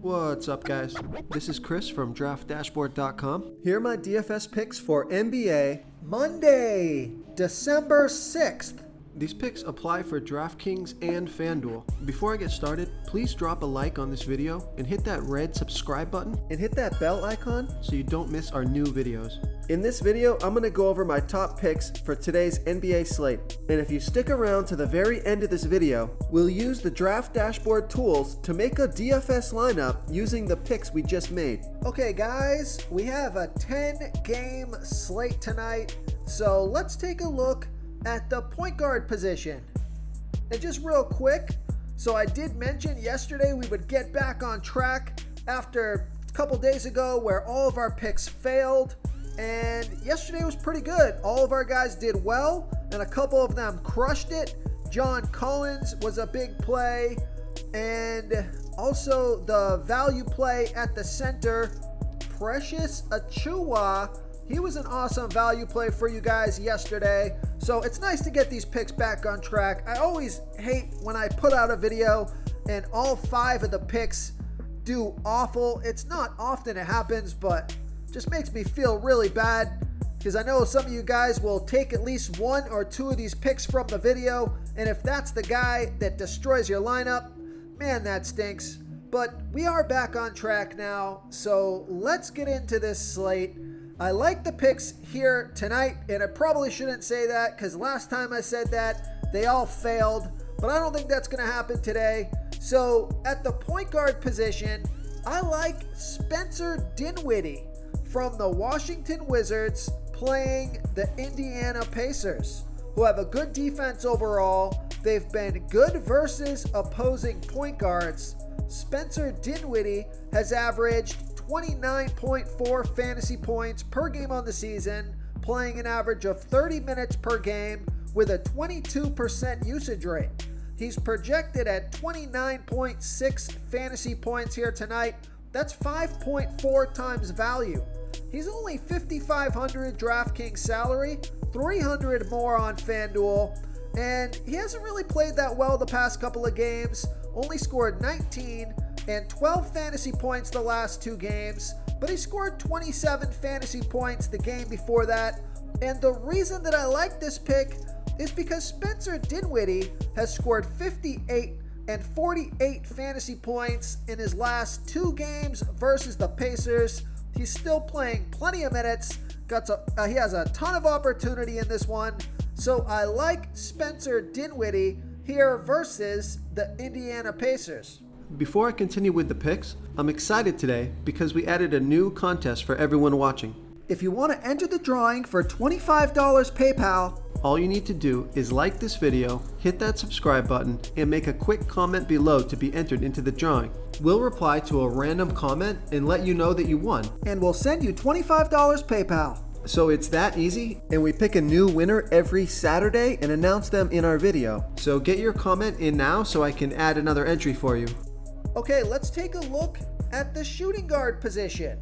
What's up, guys? This is Chris from DraftDashboard.com. Here are my DFS picks for NBA Monday, December 6th. These picks apply for DraftKings and FanDuel. Before I get started, please drop a like on this video and hit that red subscribe button and hit that bell icon so you don't miss our new videos. In this video, I'm going to go over my top picks for today's NBA slate. And if you stick around to the very end of this video, we'll use the Draft Dashboard tools to make a DFS lineup using the picks we just made. Okay guys, we have a 10-game slate tonight, so let's take a look at the point guard position. And just real quick, so I did mention yesterday we would get back on track after a couple days ago where all of our picks failed. And yesterday was pretty good. All of our guys did well, and a couple of them crushed it. John Collins was a big play, and also the value play at the center, Precious Achiuwa. He was an awesome value play for you guys yesterday. So it's nice to get these picks back on track. I always hate when I put out a video and all 5 of the picks do awful. It's not often it happens, but just makes me feel really bad because I know some of you guys will take at least 1 or 2 of these picks from the video, and if that's the guy that destroys your lineup, man, that stinks. But we are back on track now, so let's get into this slate. I like the picks here tonight, and I probably shouldn't say that because last time I said that, they all failed, but I don't think that's going to happen today. So at the point guard position, I like Spencer Dinwiddie from the Washington Wizards playing the Indiana Pacers, who have a good defense overall. They've been good versus opposing point guards. Spencer Dinwiddie has averaged 29.4 fantasy points per game on the season, playing an average of 30 minutes per game with a 22% usage rate. He's projected at 29.6 fantasy points here tonight. That's 5.4 times value. He's only $5,500 DraftKings salary, $300 more on FanDuel, and he hasn't really played that well the past couple of games. Only scored 19 and 12 fantasy points the last 2 games, but he scored 27 fantasy points the game before that. And the reason that I like this pick is because Spencer Dinwiddie has scored 58 and 48 fantasy points in his last 2 games versus the Pacers. He's still playing plenty of minutes. He has a ton of opportunity in this one. So I like Spencer Dinwiddie here versus the Indiana Pacers. Before I continue with the picks, I'm excited today because we added a new contest for everyone watching. If you want to enter the drawing for $25 PayPal, all you need to do is like this video, hit that subscribe button, and make a quick comment below to be entered into the drawing. We'll reply to a random comment and let you know that you won, and we'll send you $25 PayPal. So it's that easy, and we pick a new winner every Saturday and announce them in our video. So get your comment in now so I can add another entry for you. Okay, let's take a look at the shooting guard position.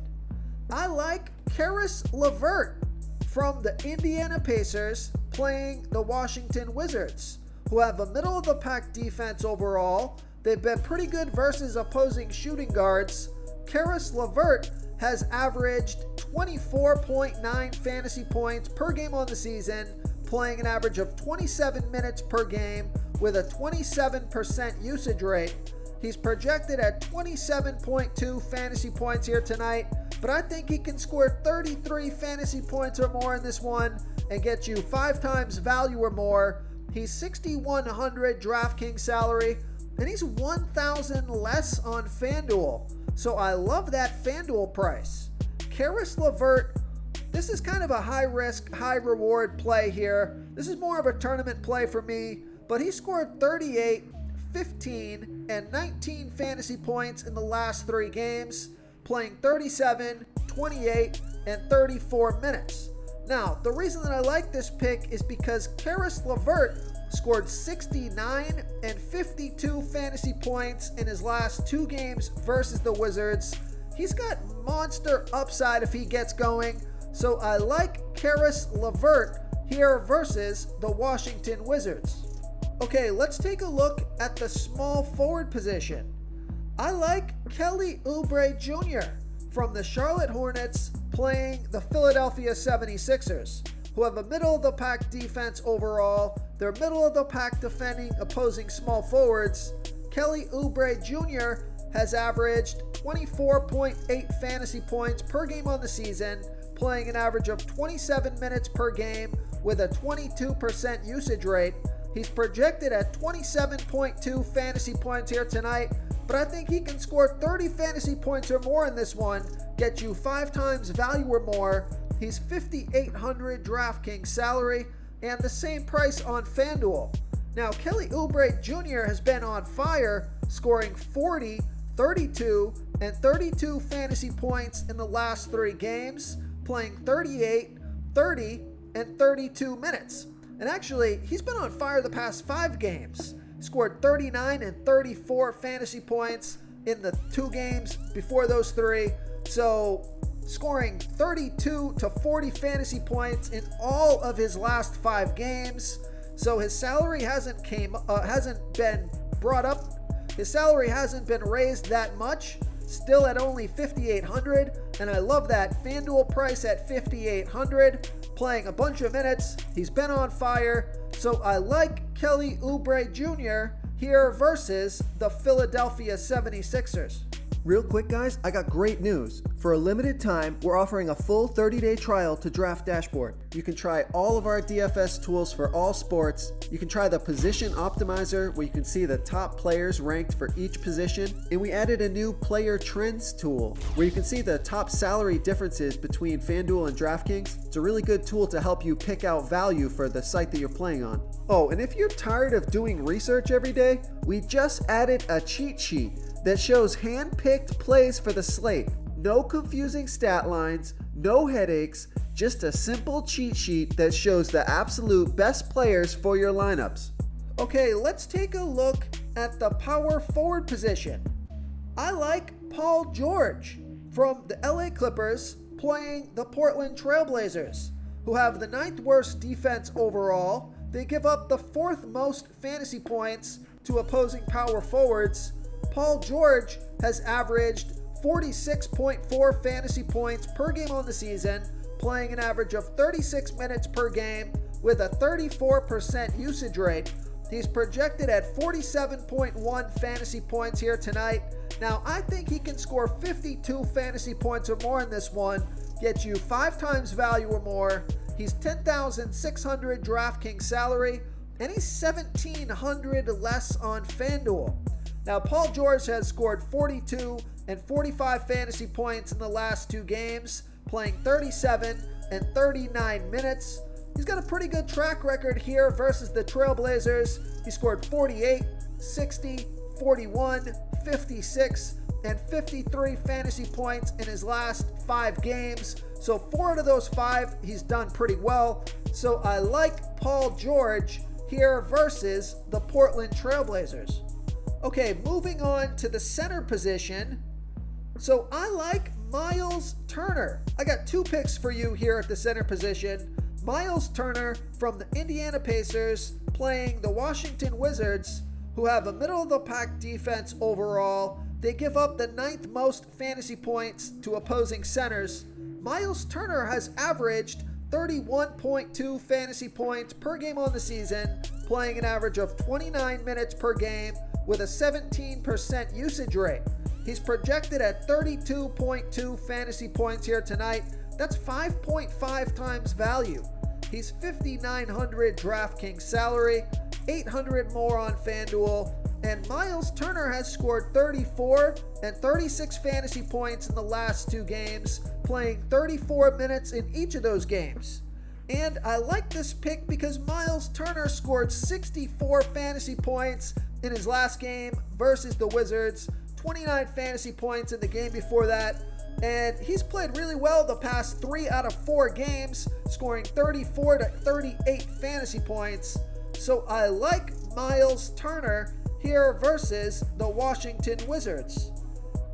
I like Caris LeVert from the Indiana Pacers playing the Washington Wizards, who have a middle-of-the-pack defense overall. They've been pretty good versus opposing shooting guards. Caris LeVert has averaged 24.9 fantasy points per game on the season, playing an average of 27 minutes per game with a 27% usage rate. He's projected at 27.2 fantasy points here tonight, but I think he can score 33 fantasy points or more in this one and get you 5 times value or more. He's $6,100 DraftKings salary, and he's $1,000 less on FanDuel. So I love that FanDuel price. Caris LeVert, this is kind of a high risk, high reward play here. This is more of a tournament play for me, but he scored 38, 15, and 19 fantasy points in the last 3 games, playing 37, 28, and 34 minutes. Now, the reason that I like this pick is because Caris LeVert scored 69 and 52 fantasy points in his last 2 games versus the Wizards. He's got monster upside if he gets going, so I like Caris LeVert here versus the Washington Wizards. Okay, let's take a look at the small forward position. I like Kelly Ubrey Jr. from the Charlotte Hornets playing the Philadelphia 76ers, who have a middle-of-the-pack defense overall. They're middle-of-the-pack defending opposing small forwards. Kelly Ubrey Jr. has averaged 24.8 fantasy points per game on the season, playing an average of 27 minutes per game with a 22% usage rate. He's projected at 27.2 fantasy points here tonight, but I think he can score 30 fantasy points or more in this one, get you 5 times value or more. He's $5,800 DraftKings salary and the same price on FanDuel. Now, Kelly Ubrey Jr. has been on fire, scoring 40, 32, and 32 fantasy points in the last 3 games, playing 38, 30, and 32 minutes. And actually, he's been on fire the past 5 games. Scored 39 and 34 fantasy points in the 2 games before those 3. So, scoring 32 to 40 fantasy points in all of his last 5 games. So his salary hasn't been brought up. His salary hasn't been raised that much. Still at only $5,800, and I love that FanDuel price at $5,800. Playing a bunch of minutes, he's been on fire. So I like Kelly Ubrey Jr. here versus the Philadelphia 76ers. Real quick, guys, I got great news. For a limited time, we're offering a full 30-day trial to Draft Dashboard. You can try all of our DFS tools for all sports. You can try the Position Optimizer, where you can see the top players ranked for each position. And we added a new Player Trends tool, where you can see the top salary differences between FanDuel and DraftKings. It's a really good tool to help you pick out value for the site that you're playing on. Oh, and if you're tired of doing research every day, we just added a cheat sheet that shows hand-picked plays for the slate. No confusing stat lines, no headaches, just a simple cheat sheet that shows the absolute best players for your lineups. Okay, let's take a look at the power forward position. I like Paul George from the LA Clippers playing the Portland Trailblazers, who have the 9th worst defense overall. They give up the 4th most fantasy points to opposing power forwards. Paul George has averaged 46.4 fantasy points per game on the season, playing an average of 36 minutes per game with a 34% usage rate. He's projected at 47.1 fantasy points here tonight. Now, I think he can score 52 fantasy points or more in this one, get you 5 times value or more. He's $10,600 DraftKings salary, and he's $1,700 less on FanDuel. Now, Paul George has scored 42 and 45 fantasy points in the last 2 games, playing 37 and 39 minutes. He's got a pretty good track record here versus the Trailblazers. He scored 48, 60, 41, 56, and 53 fantasy points in his last 5 games. So 4 out of those 5, he's done pretty well. So I like Paul George here versus the Portland Trailblazers. Okay, moving on to the center position. So I like Miles Turner. I got 2 picks for you here at the center position. Miles Turner from the Indiana Pacers playing the Washington Wizards, who have a middle-of-the-pack defense overall. They give up the 9th most fantasy points to opposing centers. Miles Turner has averaged 31.2 fantasy points per game on the season, playing an average of 29 minutes per game with a 17% usage rate. He's projected at 32.2 fantasy points here tonight. That's 5.5 times value. He's $5,900 DraftKings salary, $800 more on FanDuel, and Miles Turner has scored 34 and 36 fantasy points in the last 2 games, playing 34 minutes in each of those games. And I like this pick because Miles Turner scored 64 fantasy points in his last game versus the Wizards, 29 fantasy points in the game before that, and he's played really well the past 3 out of 4 games, scoring 34 to 38 fantasy points. So I like Miles Turner here versus the Washington Wizards.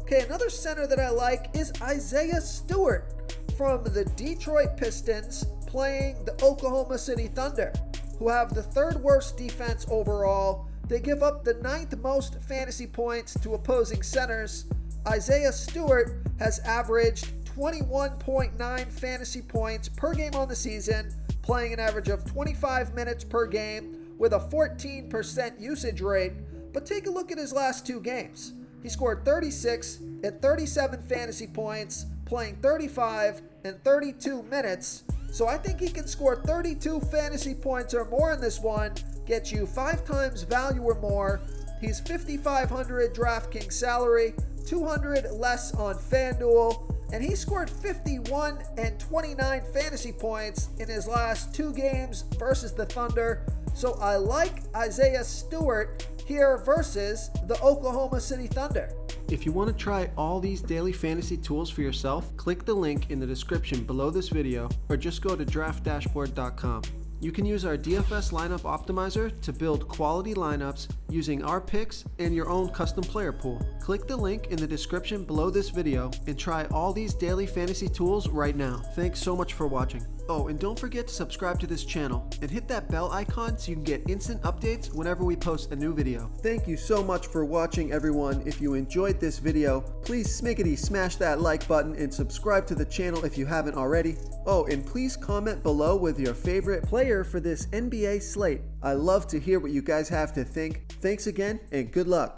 Okay, another center that I like is Isaiah Stewart from the Detroit Pistons playing the Oklahoma City Thunder, who have the 3rd worst defense overall. They give up the 9th most fantasy points to opposing centers. Isaiah Stewart has averaged 21.9 fantasy points per game on the season, playing an average of 25 minutes per game with a 14% usage rate. But take a look at his last 2 games. He scored 36 and 37 fantasy points, playing 35 and 32 minutes. So I think he can score 32 fantasy points or more in this one, get you 5 times value or more. He's $5,500 DraftKings salary, $200 less on FanDuel, and he scored 51 and 29 fantasy points in his last 2 games versus the Thunder. So I like Isaiah Stewart here versus the Oklahoma City Thunder. If you want to try all these daily fantasy tools for yourself, click the link in the description below this video or just go to draftdashboard.com. You can use our DFS lineup optimizer to build quality lineups using our picks and your own custom player pool. Click the link in the description below this video and try all these daily fantasy tools right now. Thanks so much for watching. Oh, and don't forget to subscribe to this channel and hit that bell icon so you can get instant updates whenever we post a new video. Thank you so much for watching, everyone. If you enjoyed this video, please smash that like button and subscribe to the channel if you haven't already. Oh, and please comment below with your favorite player for this NBA slate. I love to hear what you guys have to think. Thanks again, and good luck.